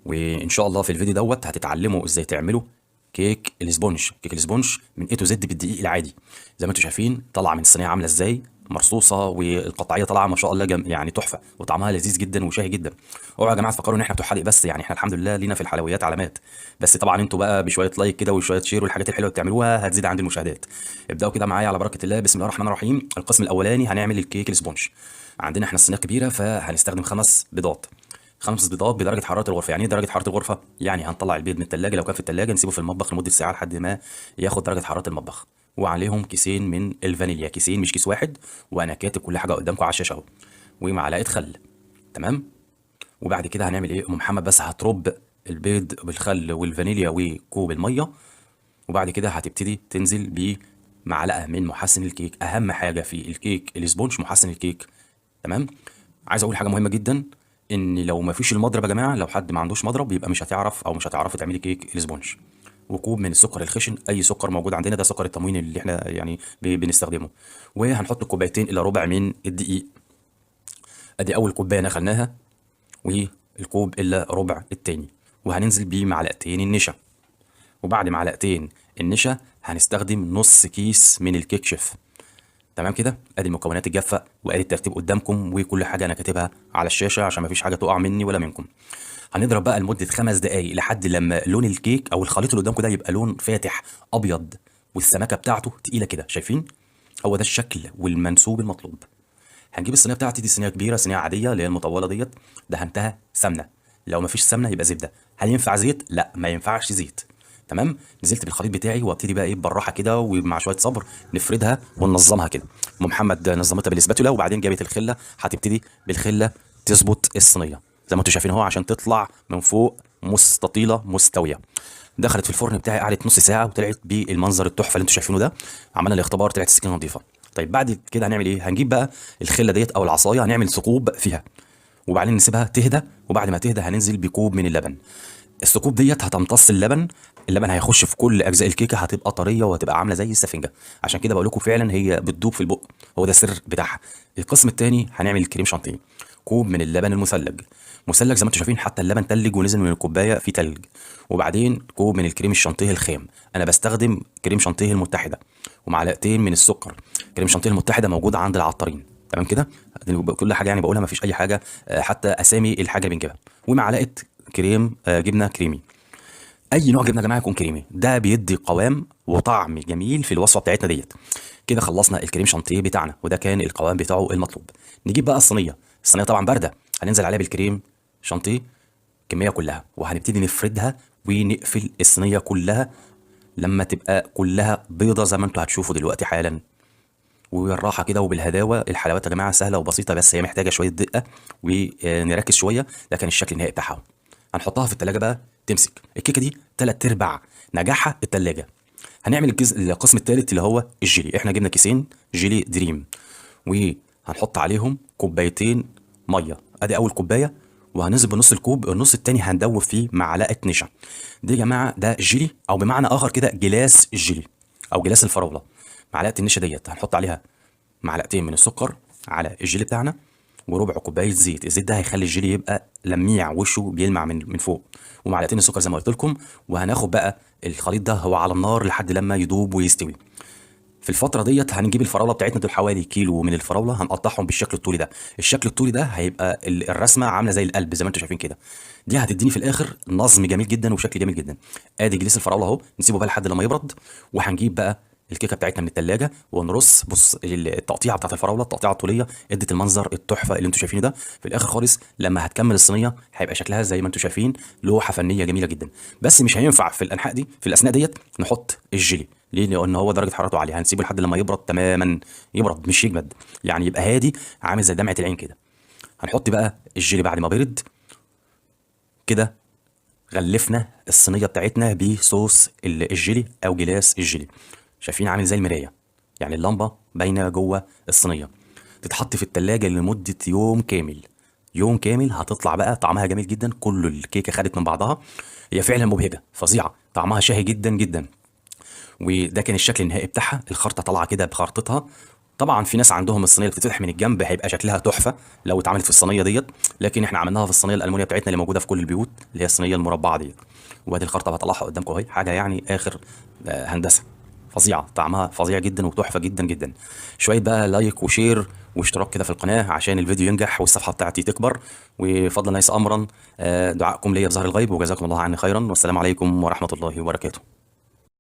وان شاء الله في الفيديو دوت هتتعلموا ازاي تعملوا كيك الاسبونج. كيك الاسبونج من اي تو زد بالدقيق العادي، زي ما انتم شايفين طالعه من الصينيه عامله ازاي، مرصوصه، والقطعيه طالعه ما شاء الله يعني تحفه، وطعمها لذيذ جدا وشهي جدا. اوعوا يا جماعه تفكروا ان احنا بتوع حادق بس، يعني احنا الحمد لله لينا في الحلويات علامات. بس طبعا انتوا بقى بشويه لايك كده وشويه شير والحاجات الحلوه اللي بتعملوها هتزيد عند المشاهدات. ابداوا كده معايا على بركه الله. بسم الله الرحمن الرحيم. القسم الاولاني هنعمل الكيك الاسبونج. عندنا احنا الصينيه كبيره، فهنستخدم 5 بيضات. 5 بيضات بدرجه حراره الغرفه. يعني ايه درجه حراره الغرفه؟ يعني هنطلع البيض من الثلاجه، لو كان في الثلاجه نسيبه في المطبخ لمده ساعه لحد ما ياخد درجه حراره المطبخ. وعليهم كيسين من الفانيليا، كيسين مش كيس واحد، وانا كاتب كل حاجه قدامكم على الشاشه اهو. ومعلقه خل. تمام. وبعد كده هنعمل ايه ام محمد؟ بس هترب البيض بالخل والفانيليا وكوب الميه، وبعد كده هتبتدي تنزل بمعلقه من محسن الكيك. اهم حاجه في الكيك الاسبونج محسن الكيك. تمام. عايز اقول حاجه مهمه جدا، ان لو ما فيش المضرب يا جماعه، لو حد ما عندوش مضرب يبقى مش هتعرف او مش هتعرفي تعملي كيك الاسبونج. وكوب من السكر الخشن، اي سكر موجود عندنا، ده سكر التموين اللي احنا يعني بنستخدمه. وهنحط كوبايتين الا ربع من الدقيق. ادي اول كوبايه نخلناها، والكوب الا ربع التاني. وهننزل بمعلقتين النشا. وبعد معلقتين النشا هنستخدم نص كيس من الكيك شيف. تمام كده. ادي المكونات الجافه، وادي الترتيب قدامكم، وكل حاجه انا كاتبها على الشاشه عشان ما فيش حاجه تقع مني ولا منكم. هنضرب بقى لمده 5 دقائق لحد لما لون الكيك او الخليط اللي قدامكم ده يبقى لون فاتح ابيض، والسمكه بتاعته تقيله كده. شايفين؟ هو ده الشكل والمنسوب المطلوب. هنجيب الصينيه بتاعتي دي، صينيه كبيره، صينيه عاديه اللي هي المطوله ديت، دهنتها سمنه. لو ما فيش سمنه يبقى زبده. هل ينفع زيت؟ لا، ما ينفعش زيت. تمام. نزلت بالخليط بتاعي وابتدي بقى ايه بالراحه كده ومع شويه صبر نفردها وننظمها كده. ام محمد نظمتها بالاسباتولا، وبعدين جابت الخله، هتبتدي بالخله تظبط الصينيه زي ما انتم شايفين اهو، عشان تطلع من فوق مستطيله مستويه. دخلت في الفرن بتاعي، قعدت نص ساعه وطلعت بالمنظر التحفه اللي انتم شايفينه ده. عملنا الاختبار، طلعت السكينه نظيفه. طيب بعد كده هنعمل ايه؟ هنجيب بقى الخله ديت او العصايه، هنعمل ثقوب فيها، وبعدين نسيبها تهدى. وبعد ما تهدى هننزل بكوب من اللبن. الثقوب ديت هتمتص اللبن. اللبن هيخش في كل اجزاء الكيكه، هتبقى طريه وهتبقى عامله زي السفنجه. عشان كده بقول لكم فعلا هي بتدوب في البق، هو ده السر بتاعها. القسم الثاني هنعمل الكريم شانتيه. كوب من اللبن المثلج، مثلج زي ما انتم شايفين، حتى اللبن تلج ونزل من الكوبايه في تلج. وبعدين كوب من الكريم الشانتيه الخام. انا بستخدم كريم شانتيه المتحده. ومعلقتين من السكر. كريم شانتيه المتحده موجوده عند العطارين. تمام كده. كل حاجه يعني بقولها، ما فيش اي حاجه حتى اسامي الحاجه اللي بنجيبها. ومعلقه كريم جبنه كريمي. اي نوع جبنه يا جماعه يكون كريمي، ده بيدي قوام وطعم جميل في الوصفه بتاعتنا ديت. كده خلصنا الكريم شانتيه بتاعنا، وده كان القوام بتاعه المطلوب. نجيب بقى الصينيه. الصينيه طبعا بارده، هننزل عليها بالكريم شانتيه الكميه كلها، وهنبتدي نفردها ونقفل الصينيه كلها لما تبقى كلها بيضه زي ما انتوا هتشوفوا دلوقتي حالا. وبالراحه كده وبالهداوه. الحلويات يا جماعه سهله وبسيطه، بس هي محتاجه شويه دقه ونركز شويه. لكن الشكل النهائي بتاعها هنحطها في التلاجة بقى تمسك. الكيكه دي 3/4 نجاحها التلاجة. هنعمل القسم الثالث اللي هو الجيلي. احنا جبنا كيسين جيلي دريم، وهنحط عليهم كوبايتين ميه. ادي اول كوبايه، وهننزل بنص الكوب، النص التاني هندوب فيه معلقه نشا. دي يا جماعه ده جيلي، او بمعنى اخر كده جلاس الجيلي او جلاس الفراوله. معلقه النشا ديت هنحط عليها معلقتين من السكر على الجيلي بتاعنا، وربع كوبايه زيت. الزيت ده هيخلي الجيلي يبقى لميع، وشه بيلمع من فوق. ومعلقتين السكر زي ما قلت لكم. وهناخد بقى الخليط ده هو على النار لحد لما يدوب ويستوي. في الفتره ديت هنجيب الفراوله بتاعتنا دول، حوالي كيلو من الفراوله، هنقطعهم بالشكل الطولي ده. الشكل الطولي ده هيبقى الرسمه عامله زي القلب زي ما انتم شايفين كده. دي هتديني في الاخر نظم جميل جدا وشكل جميل جدا. ادي جليس الفراوله اهو، نسيبه بقى لحد لما يبرد. وهنجيب بقى الكيكه بتاعتنا من الثلاجه ونرص. بص التقطيعه بتاعت الفراوله، التقطيعه الطوليه ادت المنظر التحفه اللي انتم شايفينه ده. في الاخر خالص لما هتكمل الصينيه هيبقى شكلها زي ما انتم شايفين، لوحه فنيه جميله جدا. بس مش هينفع في الانحاء دي، في الاثناء ديت نحط الجيلي. ليه؟ لان هو درجه حرارته عاليه. هنسيبه لحد لما يبرد تماما، يبرد مش يجمد، يعني يبقى هادي عامل زي دمعه العين كده. هنحط بقى الجيلي بعد ما برد كده. غلفنا الصينيه بتاعتنا بصوص الجيلي او جلاس الجيلي. شايفين عامل زي المرايه، يعني اللمبه باينه جوه الصينيه. تتحط في التلاجة لمده يوم كامل. يوم كامل هتطلع بقى طعمها جميل جدا. كل الكيكه خدت من بعضها، هي فعلا مبهجه فظيعه، طعمها شهي جدا جدا. وده كان الشكل النهائي بتاعها. الخرطه طالعه كده بخرطتها، طبعا في ناس عندهم الصينيه اللي بتتفتح من الجنب هيبقى شكلها تحفه لو اتعملت في الصينيه ديت، لكن احنا عملناها في الصينيه الالمونيا بتاعتنا اللي موجوده في كل البيوت، اللي هي الصينيه المربعه ديت. وادي الخرطه بطلعها قدامكم اهي، حاجه يعني اخر هندسه فظيعه، طعمها فظيع جدا وتحفه جدا جدا. شويه بقى لايك وشير واشتراك كده في القناه عشان الفيديو ينجح والصفحه بتاعتي تكبر، وفضلا ليس امرا دعائكم ليا بظهر الغيب، وجزاكم الله عني خيرا، والسلام عليكم ورحمه الله وبركاته.